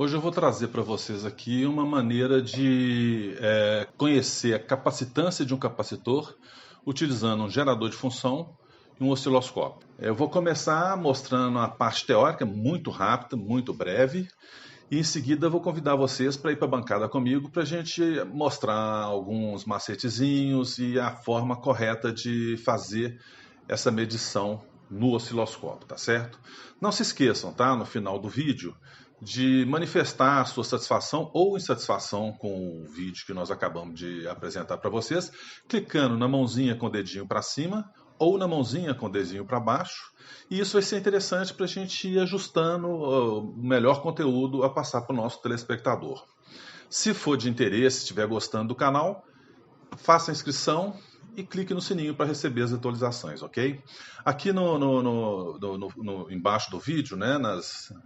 Hoje eu vou trazer para vocês aqui uma maneira de conhecer a capacitância de um capacitor utilizando um gerador de função e um osciloscópio. Eu vou começar mostrando a parte teórica, muito rápida, muito breve, e em seguida eu vou convidar vocês para ir para a bancada comigo para a gente mostrar alguns macetezinhos e a forma correta de fazer essa medição no osciloscópio, tá certo? Não se esqueçam, tá? No final do vídeo, de manifestar a sua satisfação ou insatisfação com o vídeo que nós acabamos de apresentar para vocês, clicando na mãozinha com o dedinho para cima ou na mãozinha com o dedinho para baixo. E isso vai ser interessante para a gente ir ajustando o melhor conteúdo a passar para o nosso telespectador. Se for de interesse, se estiver gostando do canal, faça a inscrição e clique no sininho para receber as atualizações, ok? Aqui embaixo do vídeo, né,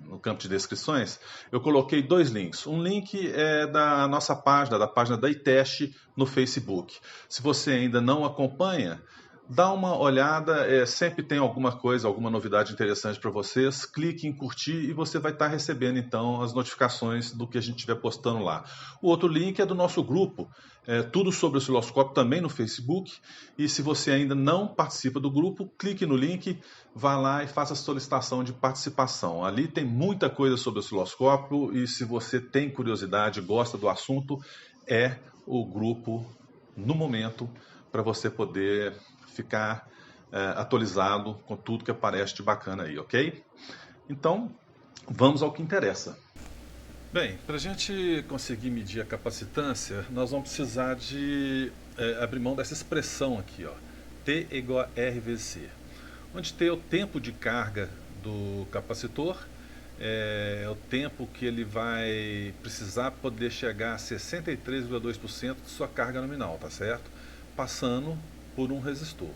no campo de descrições, eu coloquei dois links. Um link é da nossa página, da página da iTest no Facebook. Se você ainda não acompanha, dá uma olhada, sempre tem alguma coisa, alguma novidade interessante para vocês. Clique em curtir e você vai estar recebendo então as notificações do que a gente estiver postando lá. O outro link é do nosso grupo, tudo sobre o osciloscópio também no Facebook. E se você ainda não participa do grupo, clique no link, vá lá e faça a solicitação de participação. Ali tem muita coisa sobre o osciloscópio e se você tem curiosidade, gosta do assunto, é o grupo no momento para você poder ficar atualizado com tudo que aparece de bacana aí, ok? Então, vamos ao que interessa. Bem, para a gente conseguir medir a capacitância, nós vamos precisar de abrir mão dessa expressão aqui, ó, T igual a R vezes C, onde T é o tempo de carga do capacitor, é o tempo que ele vai precisar poder chegar a 63,2% de sua carga nominal, tá certo? Passando por um resistor.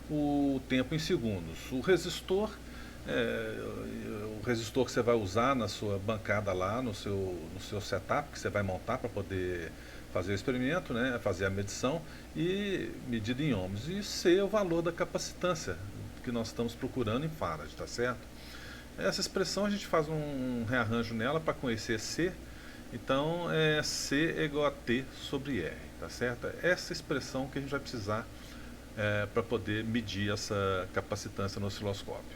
O tempo em segundos. O resistor que você vai usar na sua bancada lá, no seu setup que você vai montar para poder fazer o experimento, né, fazer a medição e medida em ohms. E C é o valor da capacitância que nós estamos procurando em farad, tá certo? Essa expressão a gente faz um rearranjo nela para conhecer C. Então C é igual a T sobre R, tá certo? Essa expressão que a gente vai precisar para poder medir essa capacitância no osciloscópio.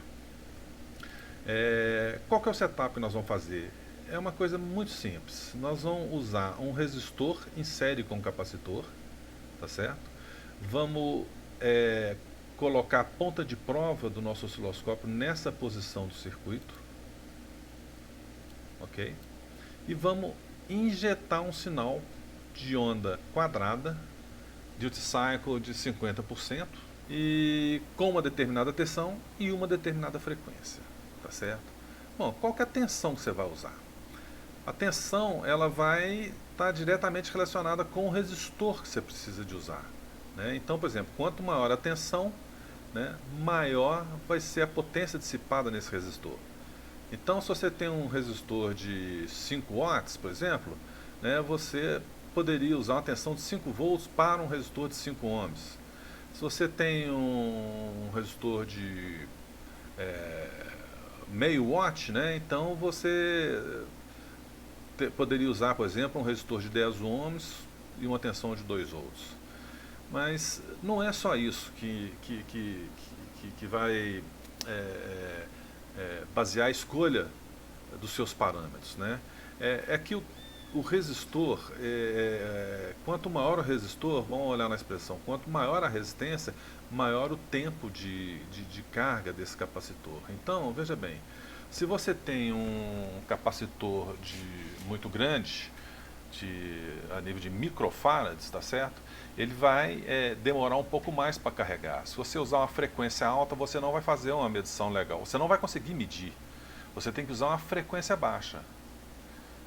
Qual que é o setup que nós vamos fazer? É uma coisa muito simples. Nós vamos usar um resistor em série com capacitor, tá certo? Vamos colocar a ponta de prova do nosso osciloscópio nessa posição do circuito, ok? E vamos injetar um sinal de onda quadrada, duty cycle de 50%, e com uma determinada tensão e uma determinada frequência, tá certo? Bom, qual que é a tensão que você vai usar? A tensão ela vai estar diretamente relacionada com o resistor que você precisa de usar, né? Então, por exemplo, quanto maior a tensão, né, maior vai ser a potência dissipada nesse resistor. Então, se você tem um resistor de 5 watts, por exemplo, né, você poderia usar uma tensão de 5 volts para um resistor de 5 ohms. Se você tem um resistor de meio watt, né, então você poderia usar, por exemplo, um resistor de 10 ohms e uma tensão de 2 volts. Mas não é só isso que vai basear a escolha dos seus parâmetros, né? Que o resistor, quanto maior o resistor, vamos olhar na expressão, quanto maior a resistência, maior o tempo de carga desse capacitor. Então, veja bem, se você tem um capacitor muito grande, a nível de microfarads, tá certo? Ele vai demorar um pouco mais para carregar. Se você usar uma frequência alta, você não vai fazer uma medição legal. Você não vai conseguir medir. Você tem que usar uma frequência baixa.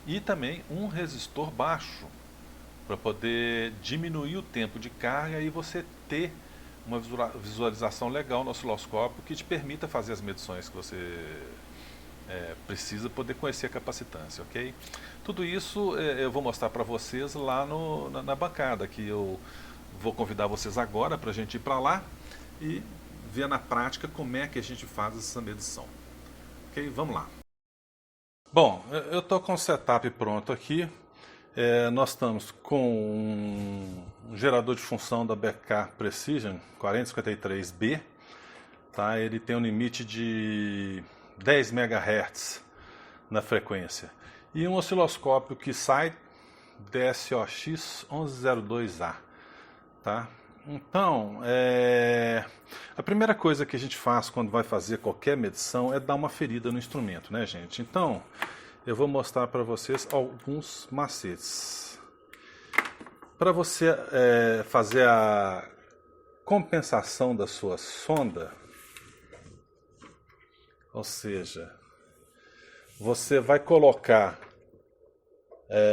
E também um resistor baixo, para poder diminuir o tempo de carga e você ter uma visualização legal no osciloscópio que te permita fazer as medições que você precisa poder conhecer a capacitância, ok? Tudo isso eu vou mostrar para vocês lá na bancada, que eu vou convidar vocês agora para a gente ir para lá e ver na prática como é que a gente faz essa medição. Ok? Vamos lá. Bom, eu estou com o setup pronto aqui. Nós estamos com um gerador de função da BK Precision 4053B. Tá? Ele tem um limite de 10 MHz na frequência. E um osciloscópio que sai DSOX 1102A. Tá? Então, a primeira coisa que a gente faz quando vai fazer qualquer medição é dar uma ferida no instrumento, né, gente? Então, eu vou mostrar para vocês alguns macetes. Para você fazer a compensação da sua sonda, ou seja, você vai colocar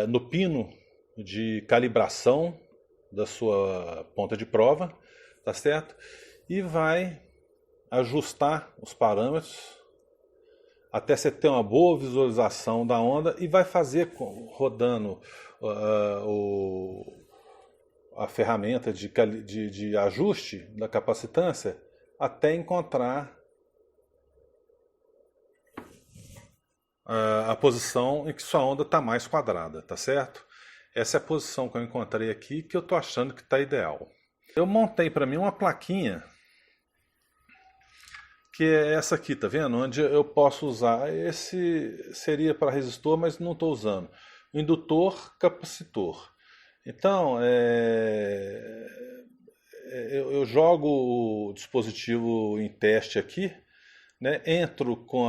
no pino de calibração da sua ponta de prova, tá certo? E vai ajustar os parâmetros até você ter uma boa visualização da onda e vai fazer rodando a ferramenta de ajuste da capacitância até encontrar a posição em que sua onda está mais quadrada, tá certo? Essa é a posição que eu encontrei aqui, que eu estou achando que está ideal. Eu montei para mim uma plaquinha, que é essa aqui, tá vendo? Onde eu posso usar, esse seria para resistor, mas não estou usando. Indutor, capacitor. Então, eu jogo o dispositivo em teste aqui, né? Entro com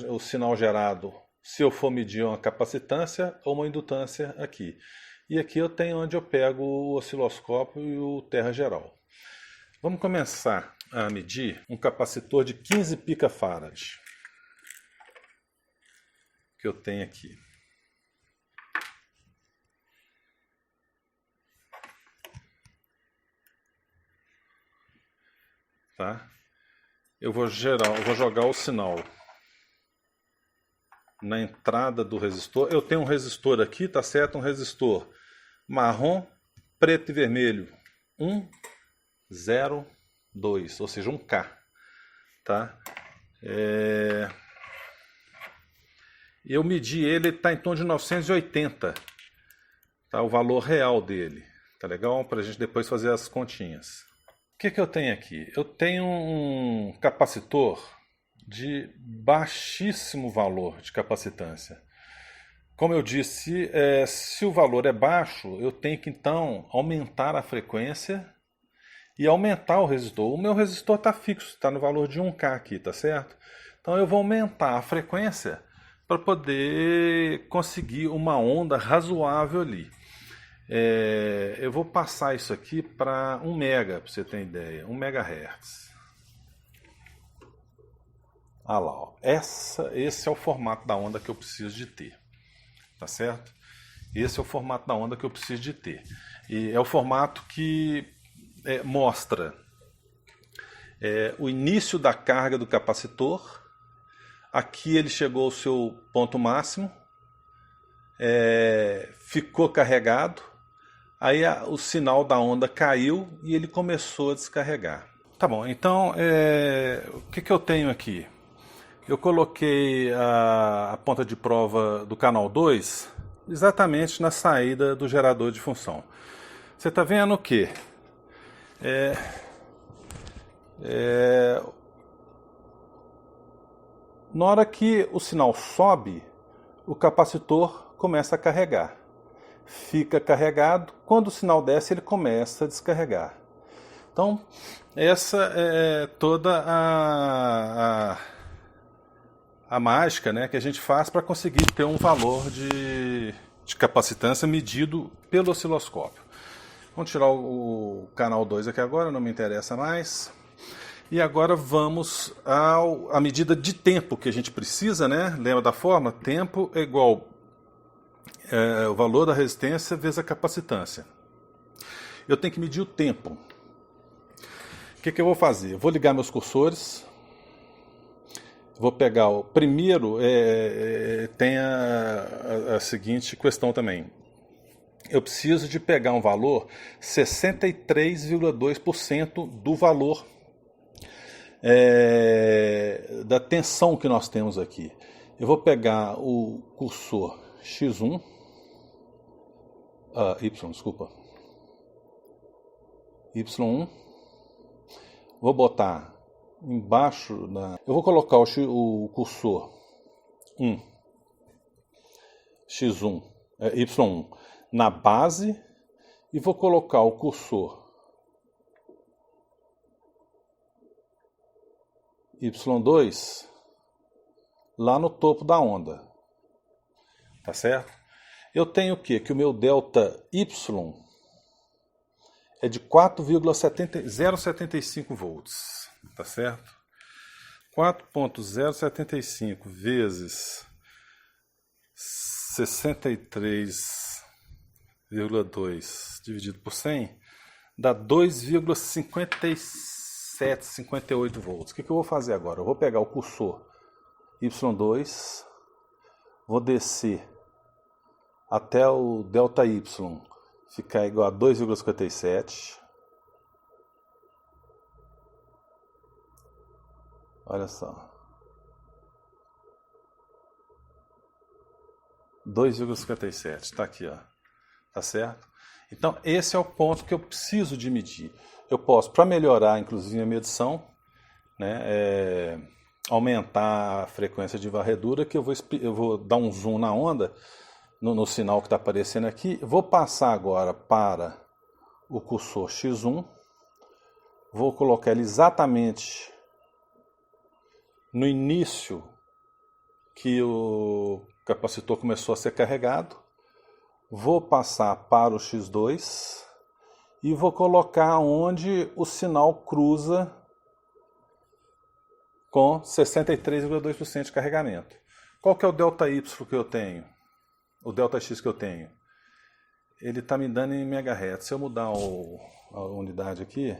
o sinal gerado, se eu for medir uma capacitância ou uma indutância aqui. E aqui eu tenho onde eu pego o osciloscópio e o terra geral. Vamos começar a medir um capacitor de 15 picofarad que eu tenho aqui. Tá? Eu vou jogar o sinal na entrada do resistor. Eu tenho um resistor aqui, tá certo? Um resistor marrom, preto e vermelho. 1,02, ou seja, 1K. Tá? Eu medi ele, está em torno de 980. Tá? O valor real dele. Tá legal? Para a gente depois fazer as continhas. O que eu tenho aqui? Eu tenho um capacitor de baixíssimo valor de capacitância. Como eu disse, se o valor é baixo, eu tenho que então aumentar a frequência e aumentar o resistor. O meu resistor está fixo, está no valor de 1K aqui, tá certo? Então eu vou aumentar a frequência para poder conseguir uma onda razoável ali. Eu vou passar isso aqui para 1 mega, para você ter ideia, 1 MHz. Ah lá, ó. Esse é o formato da onda que eu preciso de ter, tá certo? Esse é o formato da onda que eu preciso de ter. E é o formato que mostra o início da carga do capacitor. Aqui ele chegou ao seu ponto máximo, ficou carregado, aí o sinal da onda caiu e ele começou a descarregar. Tá bom, então o que eu tenho aqui? Eu coloquei a ponta de prova do canal 2 exatamente na saída do gerador de função. Você está vendo o quê? Na hora que o sinal sobe, o capacitor começa a carregar. Fica carregado, quando o sinal desce, ele começa a descarregar. Então, essa é toda a mágica, né, que a gente faz para conseguir ter um valor de capacitância medido pelo osciloscópio. Vamos tirar o canal 2 aqui agora, não me interessa mais. E agora vamos à medida de tempo que a gente precisa, né? Lembra da forma? Tempo é igual o valor da resistência vezes a capacitância. Eu tenho que medir o tempo. O que eu vou fazer? Eu vou ligar meus cursores. Vou pegar o primeiro, tem a seguinte questão também. Eu preciso de pegar um valor 63,2% do valor da tensão que nós temos aqui. Eu vou pegar o cursor X1, Y, desculpa, Y1, vou botar embaixo, eu vou colocar o cursor 1, X1, Y1 na base e vou colocar o cursor Y2 lá no topo da onda. Tá certo? Eu tenho o quê? Que o meu delta Y é de 4,075 volts. Tá certo? 4,075 vezes 63,2 dividido por 100 dá 2,5758 volts. O que eu vou fazer agora? Eu vou pegar o cursor Y2, vou descer até o delta Y ficar igual a 2,57. Olha só. 2,57. Está aqui, ó. Tá certo? Então, esse é o ponto que eu preciso de medir. Eu posso, para melhorar, inclusive, a medição, né, aumentar a frequência de varredura, que eu vou dar um zoom na onda, no sinal que está aparecendo aqui. Vou passar agora para o cursor X1. Vou colocar ele exatamente no início que o capacitor começou a ser carregado. Vou passar para o X2 e vou colocar onde o sinal cruza com 63,2% de carregamento. Qual que é o delta Y que eu tenho? O delta X que eu tenho? Ele está me dando em megahertz. Se eu mudar a unidade aqui,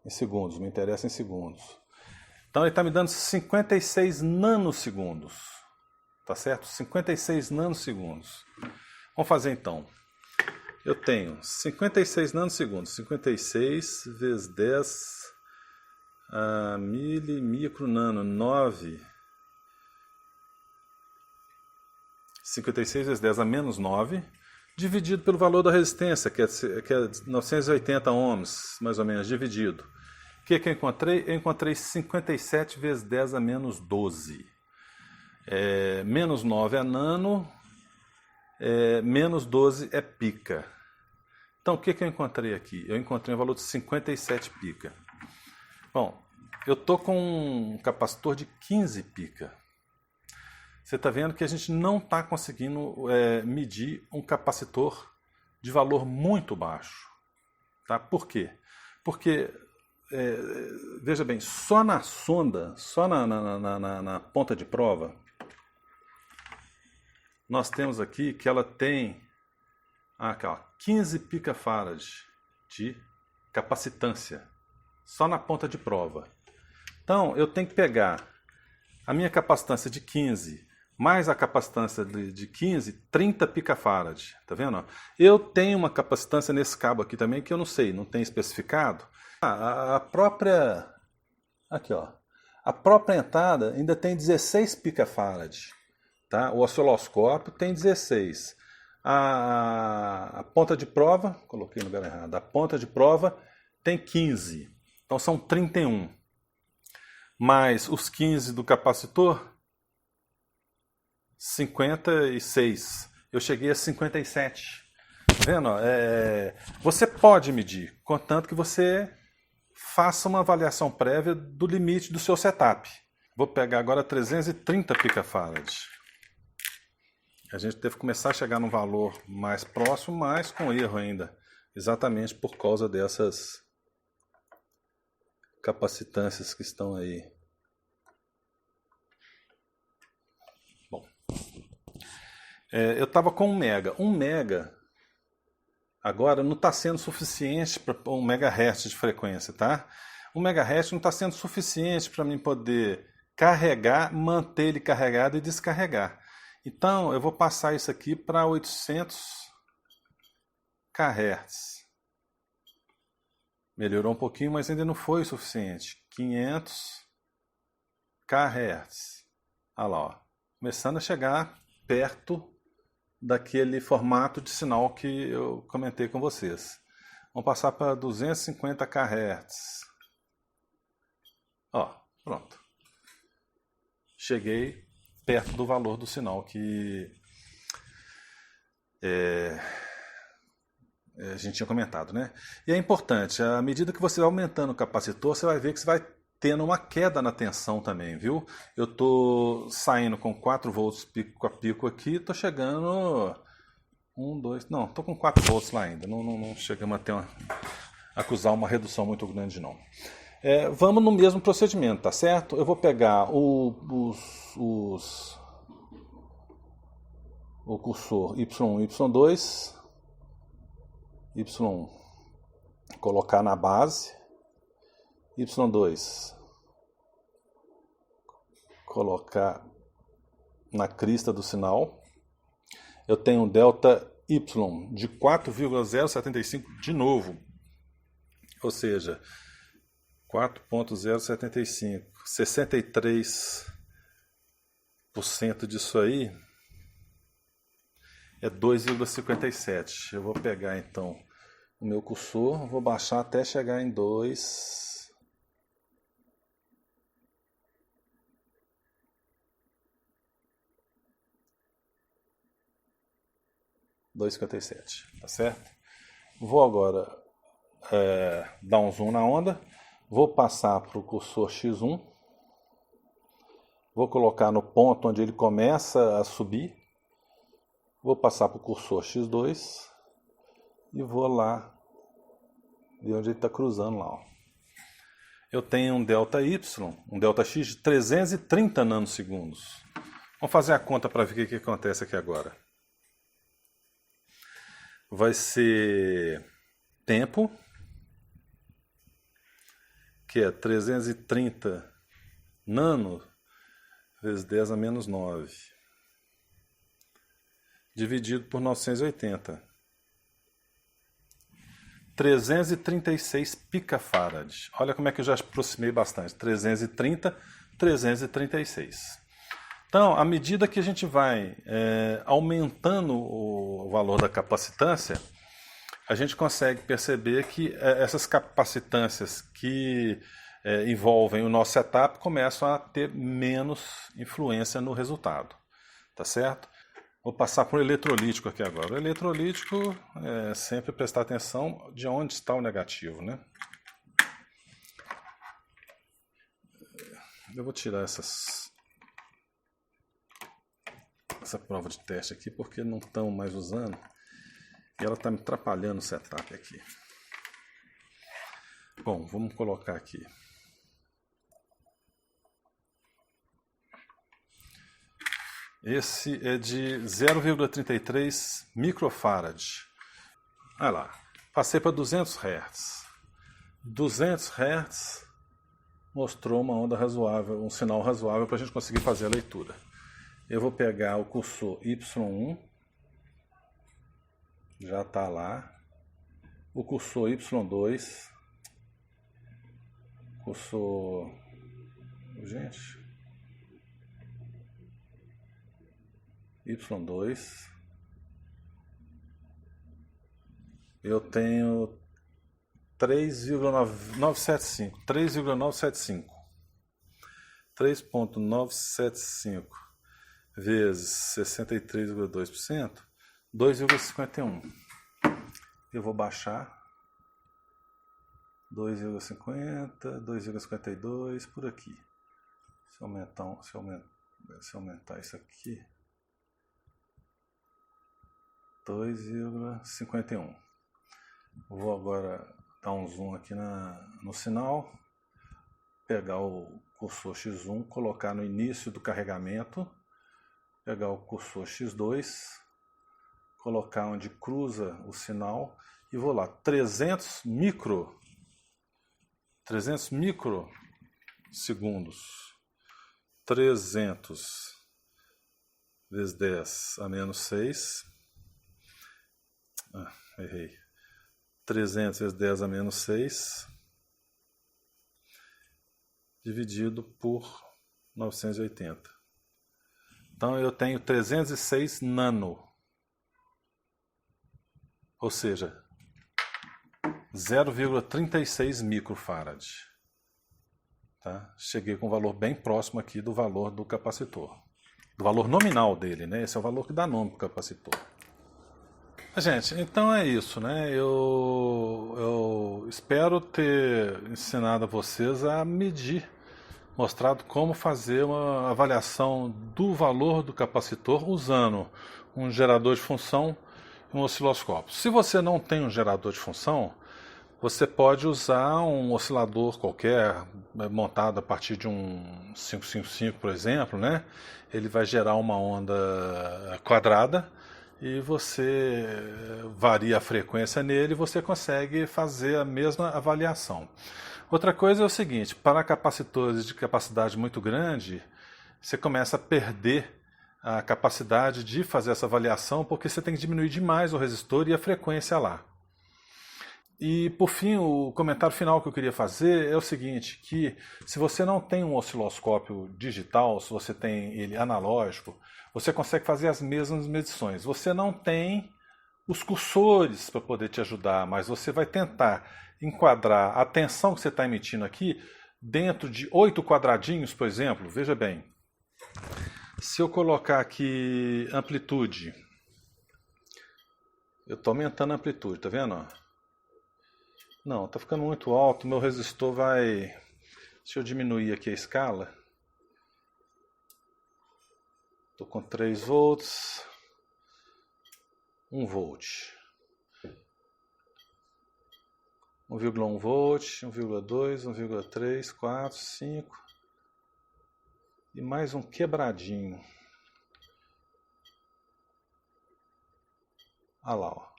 em segundos, me interessa em segundos. Então ele está me dando 56 nanosegundos. Tá certo? 56 nanosegundos. Vamos fazer então. Eu tenho 56 nanosegundos. 56 vezes 10 micro nano, 9. 56 vezes 10 a menos 9, dividido pelo valor da resistência, que é 980 ohms, mais ou menos, dividido. O que eu encontrei? Eu encontrei 57 vezes 10 a menos 12. Menos 9 é nano, menos 12 é pica. Então, o que eu encontrei aqui? Eu encontrei um valor de 57 pica. Bom, eu estou com um capacitor de 15 pica. Você está vendo que a gente não está conseguindo medir um capacitor de valor muito baixo. Tá? Por quê? Porque, veja bem, só na sonda, só na ponta de prova, nós temos aqui que ela tem 15 picafarad de capacitância, só na ponta de prova. Então, eu tenho que pegar a minha capacitância de 15 mais a capacitância de 15, 30 picafarad. Tá vendo? Eu tenho uma capacitância nesse cabo aqui também que eu não sei, não tem especificado. A própria... Aqui, ó. A própria entrada ainda tem 16 picafarad. Tá? O osciloscópio tem 16. A ponta de prova... Coloquei no lugar errado. A ponta de prova tem 15. Então são 31. Mais os 15 do capacitor... 56. Eu cheguei a 57. Tá vendo? Você pode medir, contanto que você faça uma avaliação prévia do limite do seu setup. Vou pegar agora 330 picafarad. A gente deve começar a chegar num valor mais próximo, mas com erro ainda. Exatamente por causa dessas capacitâncias que estão aí. Eu estava com 1 mega. 1 mega agora não está sendo suficiente para 1 megahertz de frequência, tá? 1 megahertz não está sendo suficiente para mim poder carregar, manter ele carregado e descarregar. Então, eu vou passar isso aqui para 800 kHz. Melhorou um pouquinho, mas ainda não foi o suficiente. 500 kHz. Olha lá, ó. Começando a chegar perto daquele formato de sinal que eu comentei com vocês. Vamos passar para 250 kHz. Ó, pronto. Cheguei perto do valor do sinal que a gente tinha comentado, né? E é importante, à medida que você vai aumentando o capacitor, você vai ver que você vai tendo uma queda na tensão também, viu? Eu tô saindo com 4 volts pico a pico aqui, tô chegando 1, 2, não, tô com 4 volts lá ainda, não chegamos a ter acusar uma redução muito grande não. Vamos no mesmo procedimento, tá certo? Eu vou pegar o cursor Y1, Y2, Y1 colocar na base, Y2 colocar na crista do sinal. Eu tenho um delta Y de 4,075 de novo, ou seja, 4,075, 63% disso aí é 2,57. Eu vou pegar então o meu cursor, vou baixar até chegar em 2,57, tá certo? Vou agora dar um zoom na onda, vou passar para o cursor X1, vou colocar no ponto onde ele começa a subir, vou passar para o cursor X2 e vou lá de onde ele está cruzando lá. Ó. Eu tenho um delta Y, um delta X de 330 nanosegundos. Vamos fazer a conta para ver o que acontece aqui agora. Vai ser tempo, que é 330 nano vezes 10 a menos 9, dividido por 980. 336 picafarad. Olha como é que eu já aproximei bastante. 330, 336. Então, à medida que a gente vai aumentando o valor da capacitância, a gente consegue perceber que essas capacitâncias que envolvem o nosso setup começam a ter menos influência no resultado. Tá certo? Vou passar por eletrolítico aqui agora. O eletrolítico é sempre prestar atenção de onde está o negativo, né? Eu vou tirar essa prova de teste aqui porque não estão mais usando e ela está me atrapalhando o setup aqui. Bom, vamos colocar aqui. Esse é de 0,33 microfarad. Olha lá, passei para 200 Hz. 200 Hz mostrou uma onda razoável, um sinal razoável para a gente conseguir fazer a leitura. Eu vou pegar o cursor Y1, já está lá. O cursor Y2, cursor... Gente... Y2, eu tenho 3,975, 3,975 vezes 63,2%, 2,51. Eu vou baixar 2,50, 2,52 por aqui. Se aumentar isso aqui, 2,51. Vou agora dar um zoom aqui no sinal, pegar o cursor X1, colocar no início do carregamento, pegar o cursor X2, colocar onde cruza o sinal e vou lá, 300 microsegundos, 300 vezes 10 a menos 6, errei, 300 vezes 10 a menos 6, dividido por 980. Então eu tenho 306 nano. Ou seja, 0,36 microfarad. Tá? Cheguei com um valor bem próximo aqui do valor do capacitor. Do valor nominal dele, né? Esse é o valor que dá nome para o capacitor. Gente, então é isso, né? Eu espero ter ensinado a vocês a medir, mostrado como fazer uma avaliação do valor do capacitor usando um gerador de função e um osciloscópio. Se você não tem um gerador de função, você pode usar um oscilador qualquer, montado a partir de um 555, por exemplo, né? Ele vai gerar uma onda quadrada e você varia a frequência nele e você consegue fazer a mesma avaliação. Outra coisa é o seguinte, para capacitores de capacidade muito grande, você começa a perder a capacidade de fazer essa avaliação porque você tem que diminuir demais o resistor e a frequência lá. E, por fim, o comentário final que eu queria fazer é o seguinte, que se você não tem um osciloscópio digital, se você tem ele analógico, você consegue fazer as mesmas medições. Você não tem os cursores para poder te ajudar, mas você vai tentar enquadrar a tensão que você está emitindo aqui dentro de 8 quadradinhos, por exemplo. Veja bem, se eu colocar aqui amplitude, eu estou aumentando a amplitude, tá vendo? Não, está ficando muito alto, meu resistor vai... Deixa eu diminuir aqui a escala. Estou com 3 volts, 1 volt. 1,1 volt, 1,2, 1,3, 4, 5. E mais um quebradinho. Olha lá, ó.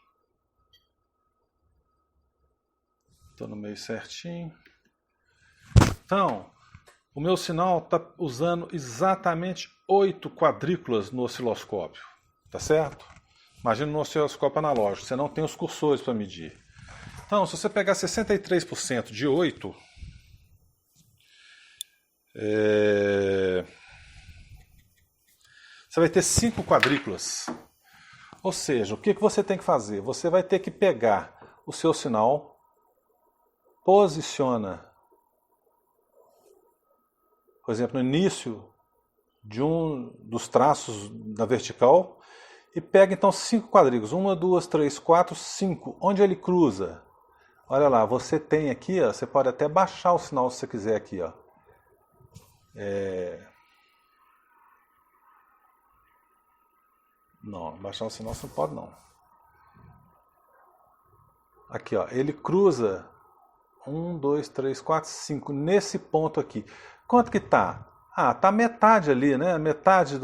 Estou no meio certinho. Então, o meu sinal está usando exatamente 8 quadrículas no osciloscópio. Tá certo? Imagina no osciloscópio analógico, você não tem os cursores para medir. Então, se você pegar 63% de 8, você vai ter 5 quadrículas. Ou seja, o que você tem que fazer? Você vai ter que pegar o seu sinal, posiciona, por exemplo, no início de um dos traços da vertical e pega então 5 quadrículas. 1, 2, 3, 4, 5. Onde ele cruza? Olha lá, você tem aqui, ó, você pode até baixar o sinal se você quiser aqui, ó. Não, baixar o sinal você não pode não. Aqui, ó, ele cruza 1, 2, 3, 4, 5 nesse ponto aqui. Quanto que tá? Ah, tá metade ali, né? Metade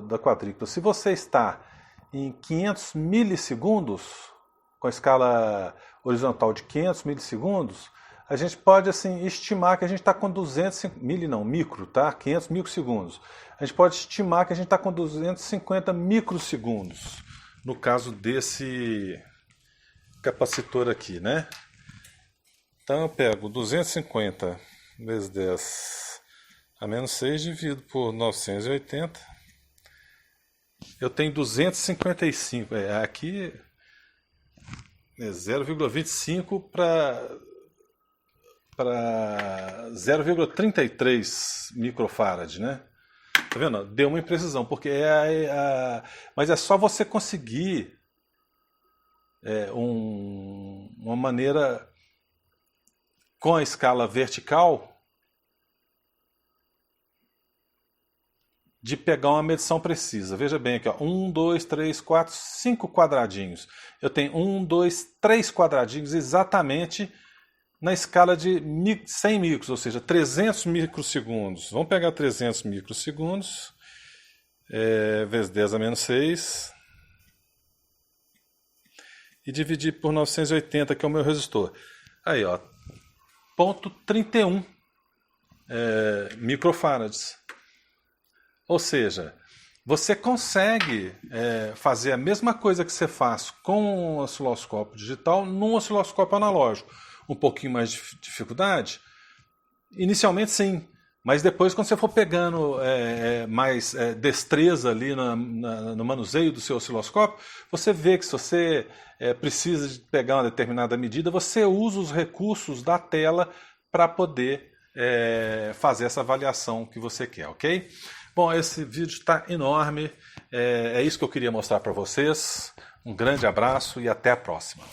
da quadrícula. Se você está em 500 milissegundos, com a escala horizontal de 500 milissegundos, a gente pode assim estimar que a gente está com 250 micro, tá? 500 microsegundos. A gente pode estimar que a gente está com 250 microsegundos no caso desse capacitor aqui, né? Então eu pego 250 vezes 10 a menos 6 dividido por 980. Eu tenho 255. Aqui é 0,25 para 0,33 microfarad, né? Tá vendo? Deu uma imprecisão, porque mas é só você conseguir uma maneira com a escala vertical de pegar uma medição precisa. Veja bem aqui, ó, 1, 2, 3, 4, 5 quadradinhos. Eu tenho 1, 2, 3 quadradinhos exatamente na escala de 100 micros, ou seja, 300 microsegundos. Vamos pegar 300 microsegundos, vezes 10 a menos 6, e dividir por 980, que é o meu resistor. Aí, ó, ponto 31 microfarads. Ou seja, você consegue fazer a mesma coisa que você faz com um osciloscópio digital num osciloscópio analógico. Um pouquinho mais de dificuldade? Inicialmente sim, Mas depois, quando você for pegando mais destreza ali no manuseio do seu osciloscópio, você vê que se você precisa de pegar uma determinada medida, você usa os recursos da tela para poder fazer essa avaliação que você quer, ok? Bom, esse vídeo está enorme, é isso que eu queria mostrar para vocês. Um grande abraço e até a próxima.